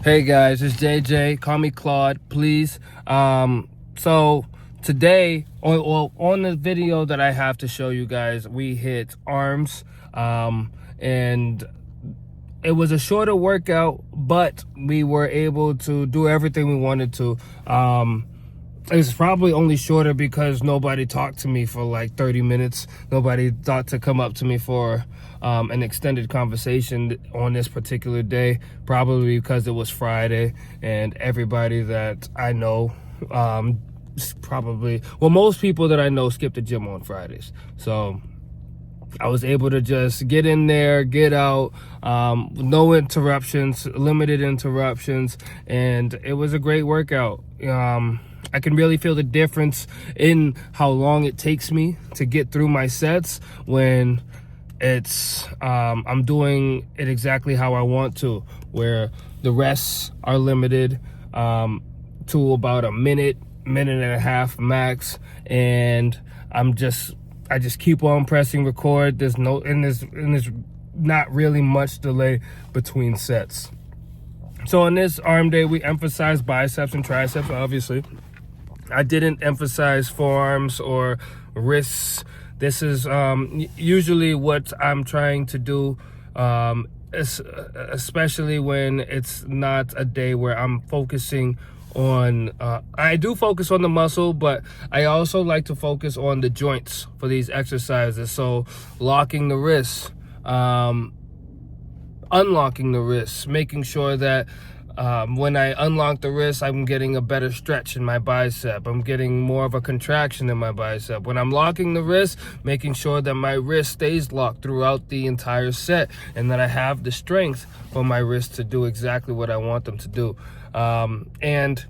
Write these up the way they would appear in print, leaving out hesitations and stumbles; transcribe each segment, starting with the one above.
Hey guys, it's JJ. Call me Claude, please. So today, on the video that I have to show you guys, we hit arms, and it was a shorter workout, but we were able to do everything we wanted to. It's probably only shorter because nobody talked to me for like 30 minutes. Nobody thought to come up to me for an extended conversation on this particular day, probably because it was Friday and everybody that I know most people that I know skip the gym on Fridays. So I was able to just get in there, get out, no interruptions, limited interruptions, and it was a great workout. I can really feel the difference in how long it takes me to get through my sets when it's I'm doing it exactly how I want to, where the rests are limited to about a minute and a half max, and I just keep on pressing record. There's not really much delay between sets. So on this arm day, we emphasize biceps and triceps, obviously. I didn't emphasize forearms or wrists. This is usually what I'm trying to do, especially when it's not a day where I'm focusing on, I do focus on the muscle, but I also like to focus on the joints for these exercises. So locking the wrists, unlocking the wrists, making sure that when I unlock the wrist, I'm getting a better stretch in my bicep. I'm getting more of a contraction in my bicep. When I'm locking the wrist, making sure that my wrist stays locked throughout the entire set and that I have the strength for my wrist to do exactly what I want them to do. And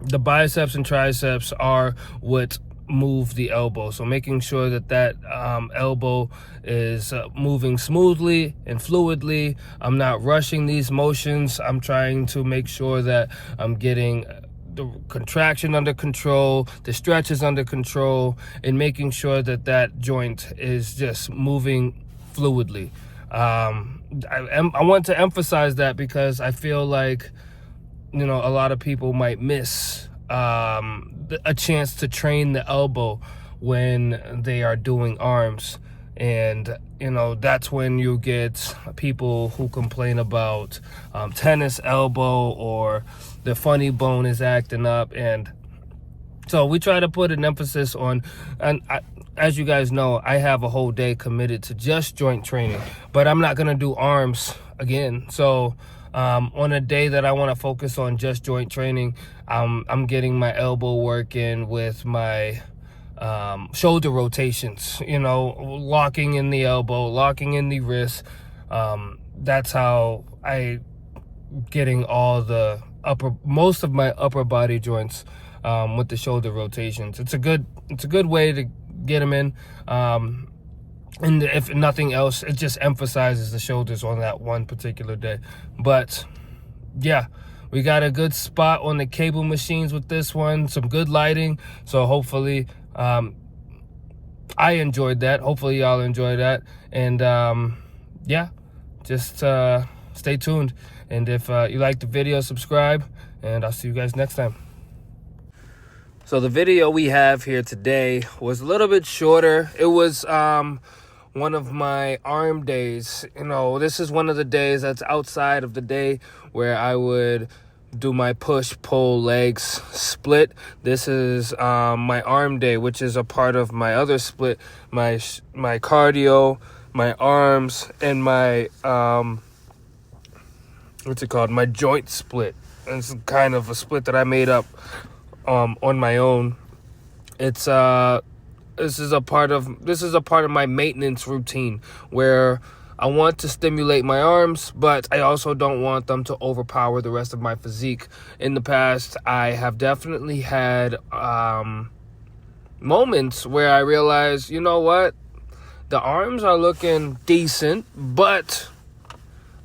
the biceps and triceps are what move the elbow, so making sure that elbow is moving smoothly and fluidly. I'm not rushing these motions. I'm trying to make sure that I'm getting the contraction under control, the stretches under control, and making sure that joint is just moving fluidly. I want to emphasize that because I feel like, a lot of people might miss a chance to train the elbow when they are doing arms. And that's when you get people who complain about tennis elbow, or the funny bone is acting up. And so we try to put an emphasis on, as you guys know, I have a whole day committed to just joint training, but I'm not going to do arms again. So on a day that I want to focus on just joint training, I'm getting my elbow work in with my shoulder rotations, locking in the elbow, locking in the wrist. That's how I getting most of my upper body joints with the shoulder rotations. It's a good way to get them in. And if nothing else, it just emphasizes the shoulders on that one particular day. But yeah, we got a good spot on the cable machines with this one, some good lighting. So hopefully, I enjoyed that. Hopefully y'all enjoy that. And yeah, just stay tuned. And if you like the video, subscribe, and I'll see you guys next time. So the video we have here today was a little bit shorter. It was one of my arm days. This is one of the days that's outside of the day where I would do my push-pull legs split. This is my arm day, which is a part of my other split, my cardio, my arms, and my my joint split. And it's kind of a split that I made up on my own. It's this is a part of my maintenance routine where I want to stimulate my arms, but I also don't want them to overpower the rest of my physique. In the past, I have definitely had moments where I realized, you know what? The arms are looking decent, but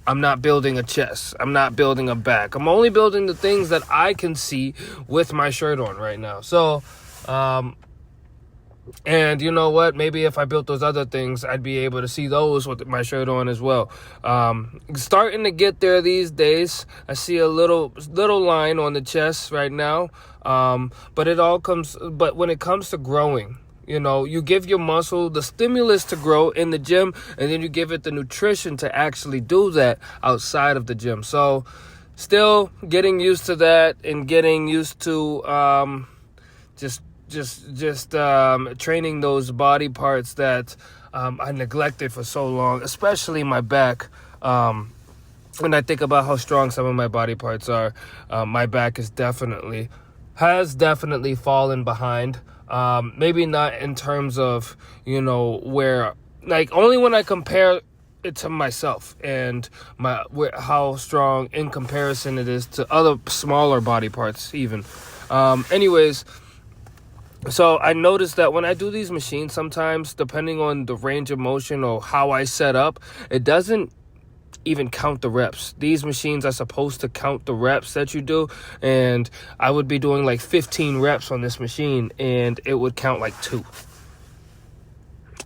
I'm not building a chest. I'm not building a back. I'm only building the things that I can see with my shirt on right now. So, And you know what? Maybe if I built those other things, I'd be able to see those with my shirt on as well. Starting to get there these days. I see a little line on the chest right now. But when it comes to growing, you give your muscle the stimulus to grow in the gym, and then you give it the nutrition to actually do that outside of the gym. So still getting used to that and getting used to just training those body parts that I neglected for so long, especially my back. When I think about how strong some of my body parts are, my back has definitely fallen behind. Maybe not in terms of, where, like, only when I compare it to myself and how strong in comparison it is to other smaller body parts even. Anyways, so I noticed that when I do these machines, sometimes depending on the range of motion or how I set up, it doesn't even count the reps. These machines are supposed to count the reps that you do, and I would be doing like 15 reps on this machine and it would count like 2.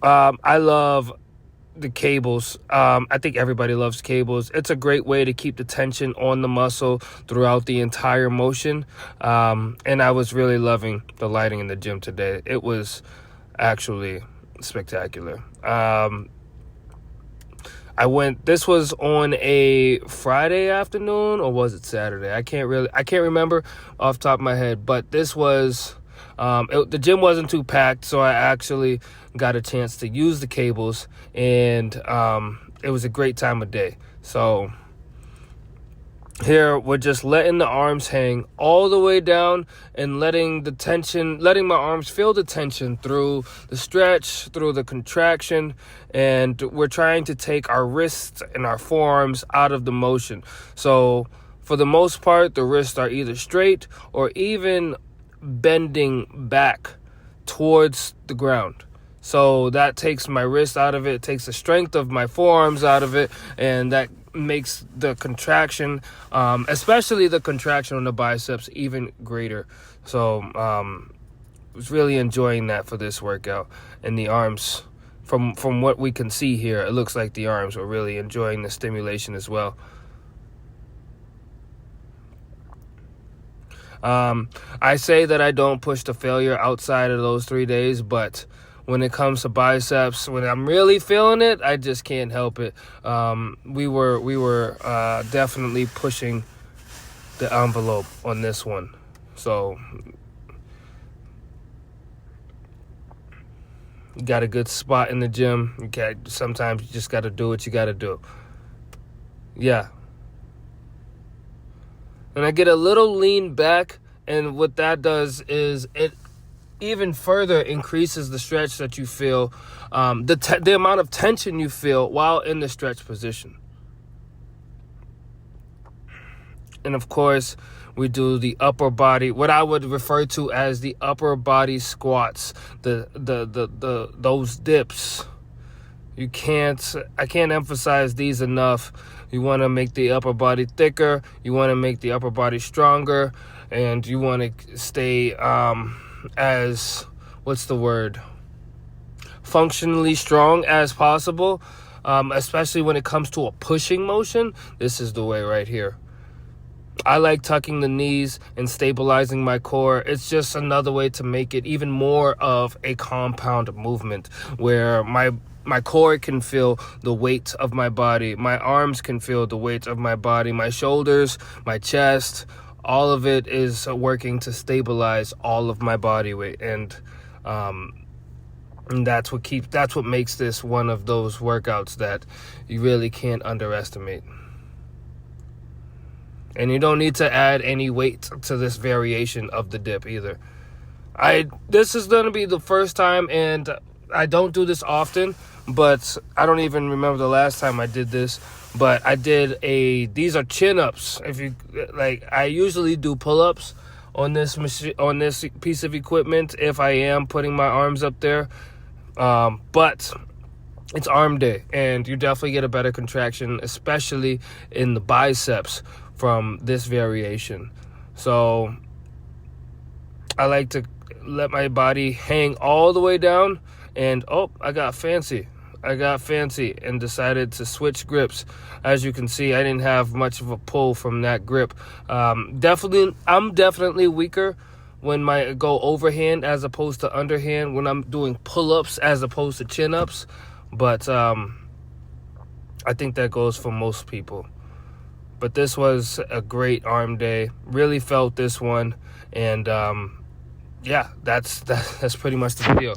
I love the cables. I think everybody loves cables. It's a great way to keep the tension on the muscle throughout the entire motion. And I was really loving the lighting in the gym today. It was actually spectacular. This was on a Friday afternoon, or was it Saturday? I can't remember off the top of my head, but this was, the gym wasn't too packed, so I actually got a chance to use the cables, and it was a great time of day. So here we're just letting the arms hang all the way down and letting my arms feel the tension through the stretch, through the contraction, and we're trying to take our wrists and our forearms out of the motion. So for the most part, the wrists are either straight or even bending back towards the ground. So that takes my wrist out of it, takes the strength of my forearms out of it, and that makes the contraction, especially the contraction on the biceps, even greater. So was really enjoying that for this workout. And the arms, from what we can see here, it looks like the arms were really enjoying the stimulation as well. I say that I don't push to failure outside of those 3 days, but when it comes to biceps, when I'm really feeling it, I just can't help it. We were definitely pushing the envelope on this one. So you got a good spot in the gym. Sometimes you just got to do what you got to do. Yeah. And I get a little lean back, and what that does is it even further increases the stretch that you feel, the amount of tension you feel while in the stretch position. And of course, we do the upper body, what I would refer to as the upper body squats, those dips. I can't emphasize these enough. You want to make the upper body thicker, you want to make the upper body stronger, and you want to stay functionally strong as possible, especially when it comes to a pushing motion. This is the way right here. I like tucking the knees and stabilizing my core. It's just another way to make it even more of a compound movement where my core can feel the weight of my body. My arms can feel the weight of my body. My shoulders, my chest, all of it is working to stabilize all of my body weight. And that's what makes this one of those workouts that you really can't underestimate. And you don't need to add any weight to this variation of the dip either. This is going to be the first time, and I don't do this often, but I don't even remember the last time I did this. But I did these are chin-ups. If you like, I usually do pull-ups on this piece of equipment if I am putting my arms up there. But it's arm day, and you definitely get a better contraction, especially in the biceps from this variation. So I like to let my body hang all the way down, and I got fancy and decided to switch grips. As you can see, I didn't have much of a pull from that grip. I'm definitely weaker when I go overhand as opposed to underhand, when I'm doing pull-ups as opposed to chin-ups. But I think that goes for most people. But this was a great arm day. Really felt this one. And yeah, that's pretty much the video.